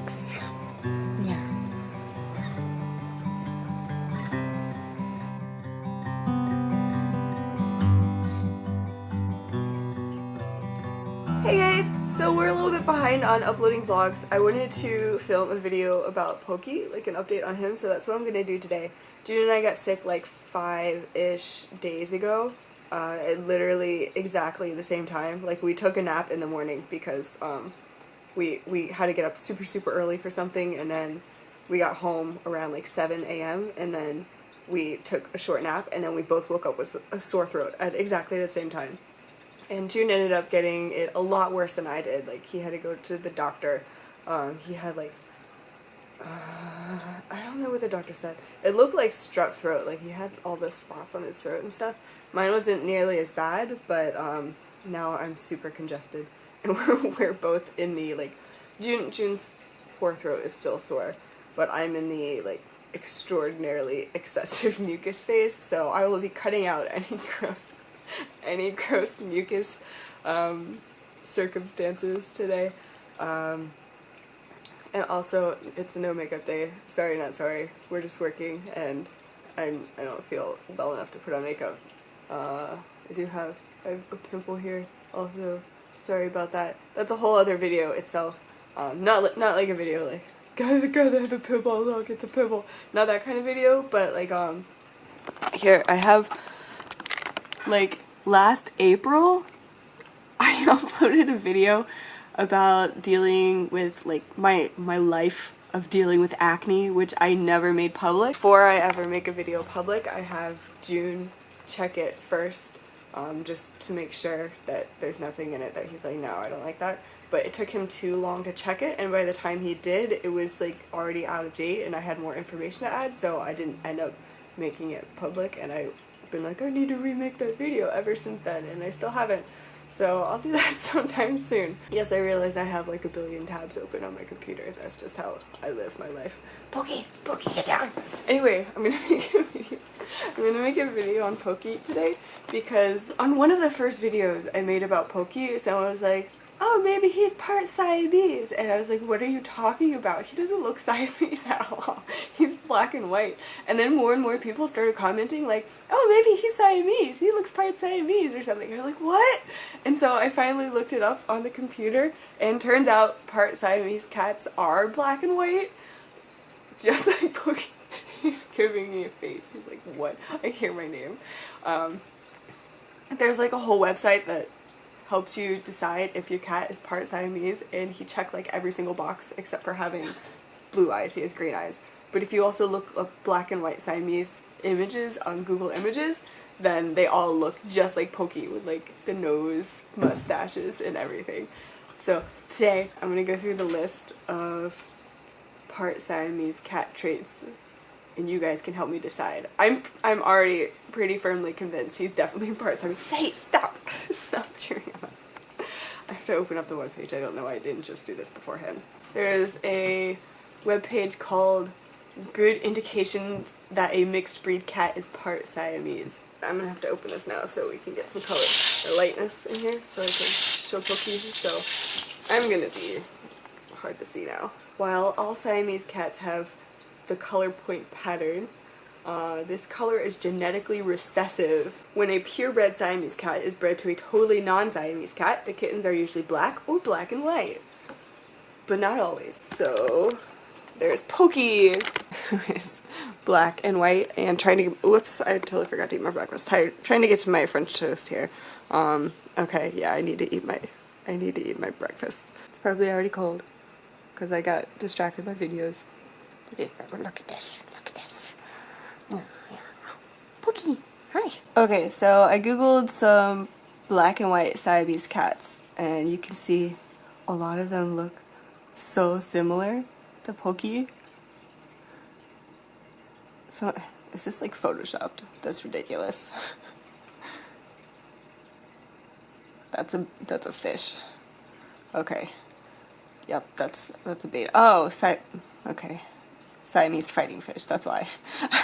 legs. Yeah. Hey guys! So we're a little bit behind on uploading vlogs. I wanted to film a video about Poki, like an update on him, so that's what I'm gonna do today. June and I got sick like 5-ish days ago. At literally exactly the same time. Like we took a nap in the morning because we had to get up super early for something, and then we got home around like 7 a.m. and then we took a short nap, and then we both woke up with a sore throat at exactly the same time. And June ended up getting it a lot worse than I did. Like, he had to go to the doctor. He had like, I don't know what the doctor said. It looked like strep throat. Like, he had all the spots on his throat and stuff. Mine wasn't nearly as bad, but now I'm super congested. And we're both in the, like, June's poor throat is still sore, but I'm in the, like, extraordinarily excessive mucus phase, so I will be cutting out any gross mucus circumstances today. And also, it's a no makeup day. Sorry, not sorry. We're just working, and I don't feel well enough to put on makeup. I have a pimple here. Also, sorry about that. That's a whole other video itself. Not like a video like, guys, I have a pimple. Look at the pimple. Not that kind of video, but like here I have. Like, last April, I uploaded a video about dealing with, like, my life of dealing with acne, which I never made public. Before I ever make a video public, I have June check it first, just to make sure that there's nothing in it that he's like, no, I don't like that. But it took him too long to check it, and by the time he did, it was, like, already out of date, and I had more information to add, so I didn't end up making it public, and I've been like, I need to remake that video ever since then, and I still haven't. So I'll do that sometime soon. Yes, I realize I have like a billion tabs open on my computer. That's just how I live my life. Poki, get down! Anyway, I'm gonna make a video on Poki today, because on one of the first videos I made about Poki, someone was like, oh, maybe he's part Siamese. And I was like, what are you talking about? He doesn't look Siamese at all. He's black and white. And then more and more people started commenting like, oh, maybe he's Siamese. He looks part Siamese or something. I was like, what? And so I finally looked it up on the computer, and turns out part Siamese cats are black and white. Just like Poki. He's giving me a face. He's like, what? I hear my name. There's like a whole website that helps you decide if your cat is part Siamese, and he checked like every single box except for having blue eyes. He has green eyes. But if you also look up black and white Siamese images on Google Images, then they all look just like Poki, with like the nose, mustaches, and everything. So today I'm gonna go through the list of part Siamese cat traits, and you guys can help me decide. I'm already pretty firmly convinced he's definitely part Siamese. Hey, stop! Stop cheering on. I have to open up the webpage. I don't know why I didn't just do this beforehand. There's a webpage called Good Indications That a Mixed Breed Cat is Part Siamese. I'm gonna have to open this now so we can get some color or lightness in here so I can show Poki. So I'm gonna be hard to see now. While all Siamese cats have the color point pattern, this color is genetically recessive. When a purebred Siamese cat is bred to a totally non-Siamese cat, the kittens are usually black or black and white. But not always. So there's Poki, who is black and white, and trying to get, whoops, I totally forgot to eat my breakfast. Trying to get to my French toast here. Okay, yeah, I need to eat my breakfast. It's probably already cold, because I got distracted by videos. Look at this. Poki, hi. Okay, so I googled some black and white Siamese cats, and you can see a lot of them look so similar to Poki. So, is this like photoshopped? That's ridiculous. That's a fish. Okay. Yep, that's a bait. Oh, okay. Siamese fighting fish, that's why.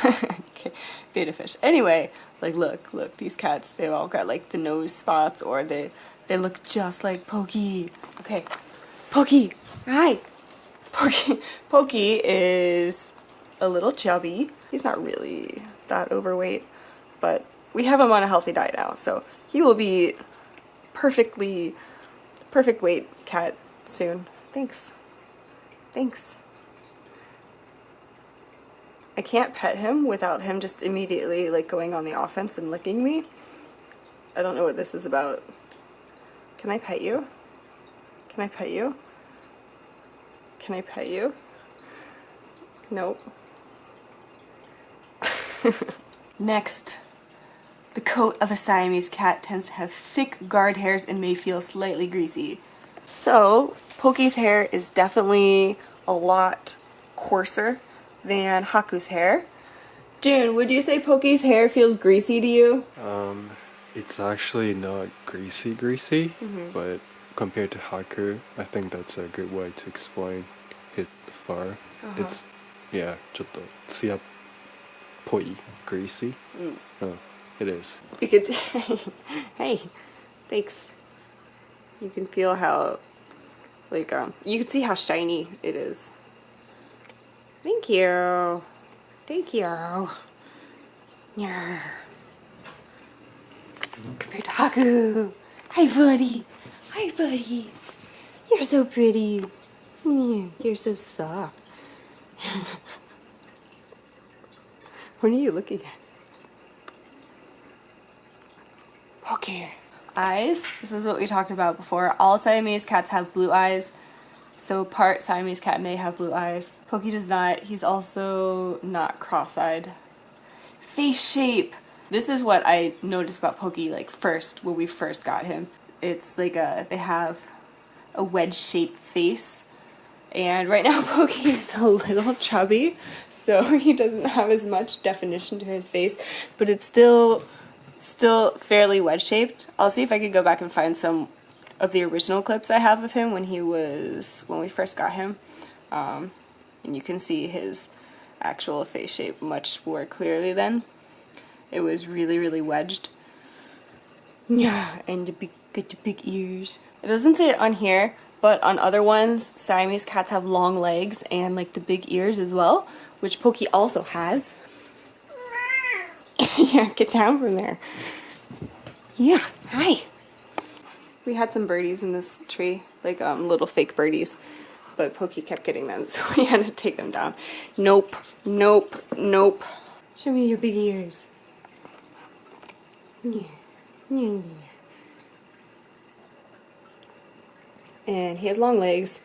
Okay, beta fish. Anyway, like look, these cats, they've all got like the nose spots, or they look just like Poki. Okay, Poki, hi. Poki is a little chubby. He's not really that overweight, but we have him on a healthy diet now, so he will be perfect weight cat soon. Thanks. Thanks. I can't pet him without him just immediately like going on the offense and licking me. I don't know what this is about. Can I pet you? Can I pet you? Can I pet you? Nope. Next, the coat of a Siamese cat tends to have thick guard hairs and may feel slightly greasy. So, Poki's hair is definitely a lot coarser than Haku's hair. June, would you say Poki's hair feels greasy to you? It's actually not greasy, but compared to Haku, I think that's a good way to explain his fur. It's, yeah, ちょっと艶っぽい greasy. It is. You could hey, thanks. You can feel how, like, you can see how shiny it is. Thank you. Thank you. Yeah. Compared to Haku. Hi, buddy. Hi, buddy. You're so pretty. You're so soft. What are you looking at? Okay. Eyes. This is what we talked about before. All Siamese cats have blue eyes. So part Siamese cat may have blue eyes. Poki does not. He's also not cross-eyed. Face shape. This is what I noticed about Poki, like, first, when we first got him. It's like they have a wedge-shaped face. And right now Poki is a little chubby, so he doesn't have as much definition to his face, but it's still fairly wedge-shaped. I'll see if I could go back and find some of the original clips I have of him when we first got him. And you can see his actual face shape much more clearly then. It was really, really wedged. Yeah, and the big ears. It doesn't say it on here, but on other ones, Siamese cats have long legs and like the big ears as well, which Poki also has. Yeah, get down from there. Yeah, hi. We had some birdies in this tree, like little fake birdies, but Poki kept getting them, so we had to take them down. Nope, nope, nope. Show me your big ears. Yeah, yeah. And he has long legs.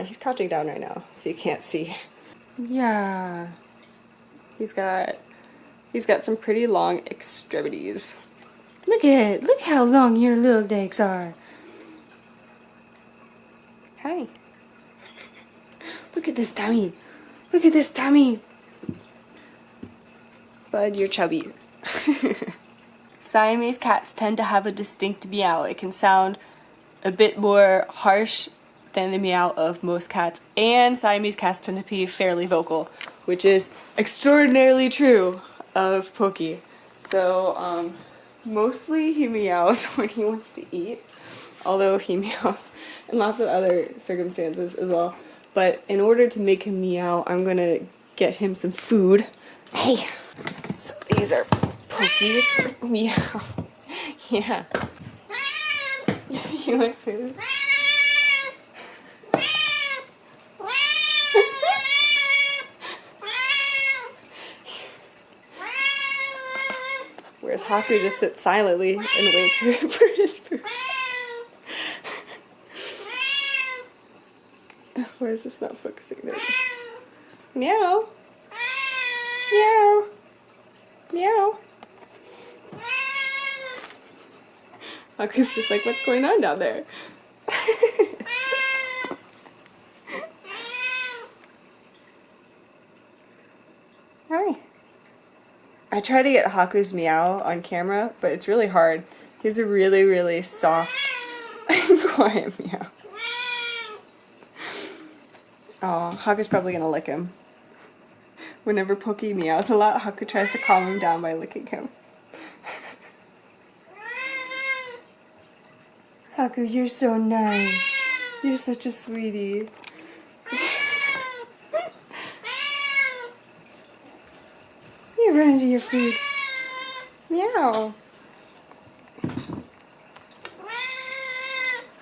He's crouching down right now, so you can't see. Yeah. He's got some pretty long extremities. Look how long your little legs are. Hi. Look at this tummy. Look at this tummy. Bud, you're chubby. Siamese cats tend to have a distinct meow. It can sound a bit more harsh than the meow of most cats, and Siamese cats tend to be fairly vocal, which is extraordinarily true of Poki. So, mostly he meows when he wants to eat, although he meows in lots of other circumstances as well. But in order to make him meow, I'm gonna get him some food. Hey! So these are Poki's. Meow. Yeah. You want food? Whereas Haku just sits silently and waits for his food. Why is this not focusing there? Meow. Meow. Meow. Haku's just like, what's going on down there? Hi. I try to get Haku's meow on camera, but it's really hard. He's a really, really soft and quiet meow. Oh, Haku's probably gonna lick him. Whenever Poki meows a lot, Haku tries to calm him down by licking him. Haku, you're so nice. You're such a sweetie. here, run into your food. Meow.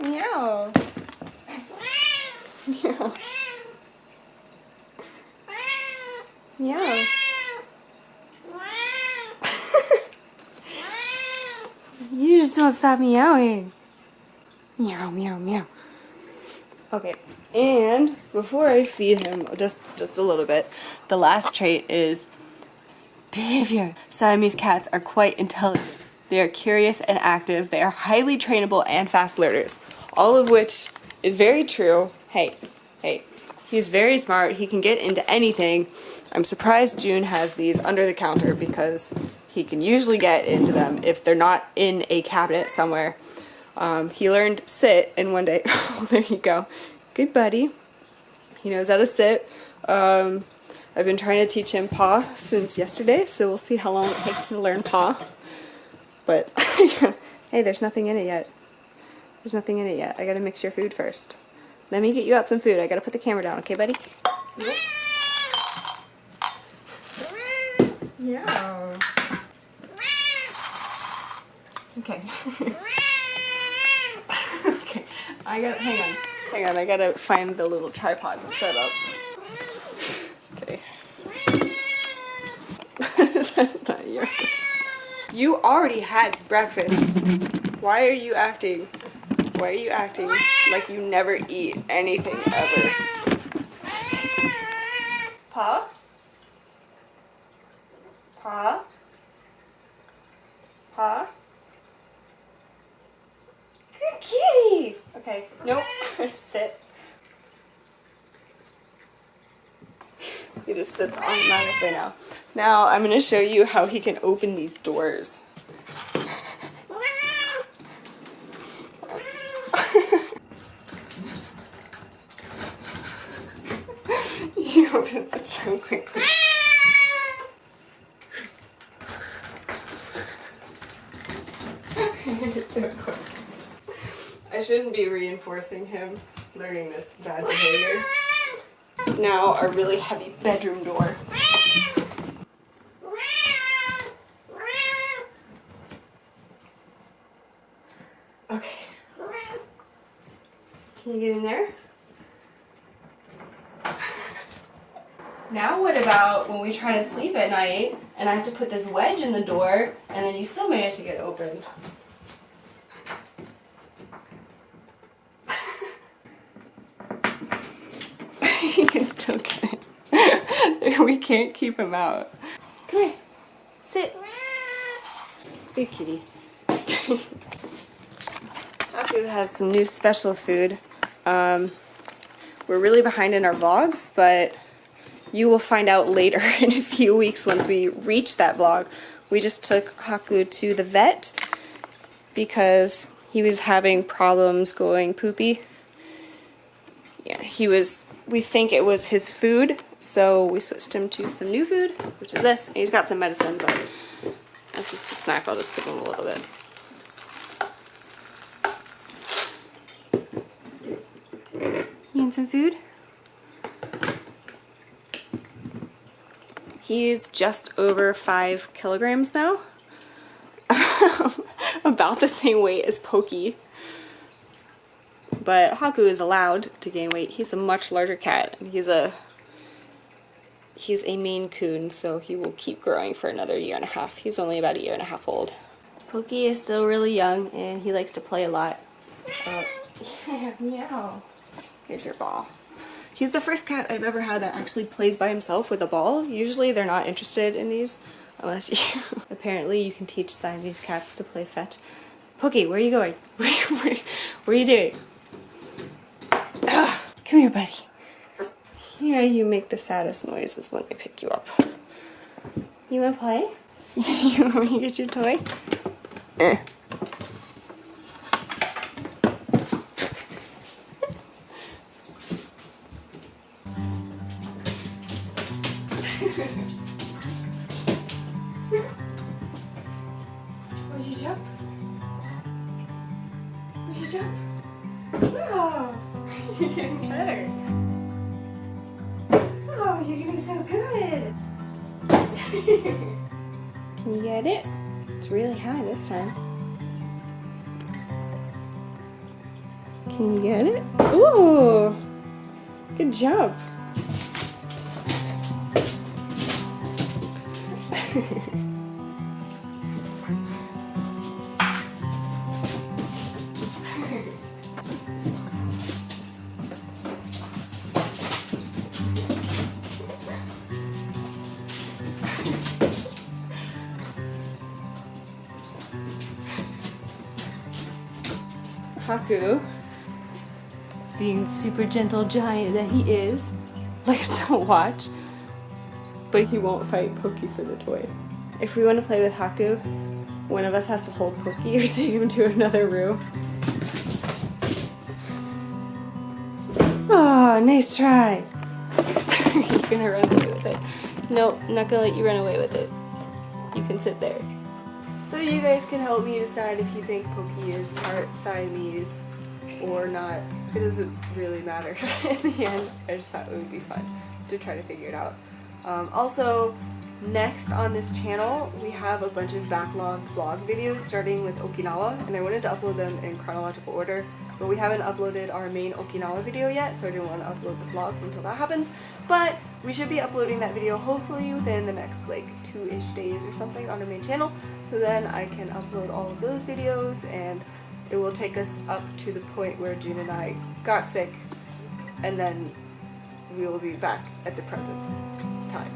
Meow. Meow. Meow. You just don't stop meowing. Meow, meow, meow. Okay, and before I feed him, just a little bit, the last trait is behavior. Siamese cats are quite intelligent. They are curious and active. They are highly trainable and fast learners. All of which is very true. Hey. He's very smart. He can get into anything. I'm surprised June has these under the counter because he can usually get into them if they're not in a cabinet somewhere. He learned sit in one day. Oh, there you go. Good buddy. He knows how to sit. I've been trying to teach him paw since yesterday, so we'll see how long it takes to learn paw. But, hey, there's nothing in it yet. There's nothing in it yet. I gotta mix your food first. Let me get you out some food. I gotta put the camera down, okay, buddy? Yep. Yeah. Okay. Okay. Hang on. I gotta find the little tripod to set up. Okay. That's not your. You already had breakfast. Why are you acting like you never eat anything ever? Paw? Paw? Paw? Good kitty! Okay, nope. Sit. He just sits automatically now. Now I'm going to show you how he can open these doors. He opens it so quickly. It's so quick. I shouldn't be reinforcing him learning this bad behavior. Now our really heavy bedroom door. Okay. Can you get in there? Now what about when we try to sleep at night and I have to put this wedge in the door and then you still manage to get open? He can still get it. We can't keep him out. Come here. Sit. Good kitty. Haku has some new special food. We're really behind in our vlogs, but you will find out later in a few weeks once we reach that vlog. We just took Haku to the vet because he was having problems going poopy. Yeah, we think it was his food, so we switched him to some new food, which is this. He's got some medicine, but that's just a snack. I'll just give him a little bit. You need some food? He's just over 5 kilograms now. About the same weight as Poki. But Haku is allowed to gain weight. He's a much larger cat. He's a Maine Coon, so he will keep growing for another 1.5 years. He's only about 1.5 years old. Poki is still really young, and he likes to play a lot. Yeah, meow. Here's your ball. He's the first cat I've ever had that actually plays by himself with a ball. Usually they're not interested in these, unless you... Apparently you can teach Siamese cats to play fetch. Poki, where are you going? What are you doing? Ugh, come here, buddy. Yeah, you make the saddest noises when I pick you up. You wanna play? You want me to get your toy? Would you jump? Would you jump? Oh, you're getting better. Oh, you're doing so good. Can you get it? It's really high this time. Can you get it? Ooh! Good job. Haku, being the super gentle giant that he is, likes to watch, but he won't fight Poki for the toy. If we want to play with Haku, one of us has to hold Poki or take him to another room. Oh, nice try! You're gonna run away with it. Nope, I'm not gonna let you run away with it. You can sit there. So you guys can help me decide if you think Poki is part Siamese or not. It doesn't really matter in the end. I just thought it would be fun to try to figure it out. Also, next on this channel, we have a bunch of backlogged vlog videos starting with Okinawa, and I wanted to upload them in chronological order, but we haven't uploaded our main Okinawa video yet, so I didn't want to upload the vlogs until that happens. But we should be uploading that video hopefully within the next like 2-ish days or something on our main channel, so then I can upload all of those videos, and it will take us up to the point where June and I got sick, and then we will be back at the present time.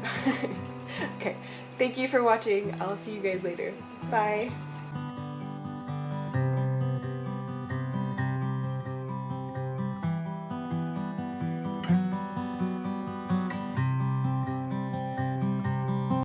Okay, thank you for watching. I'll see you guys later. Bye!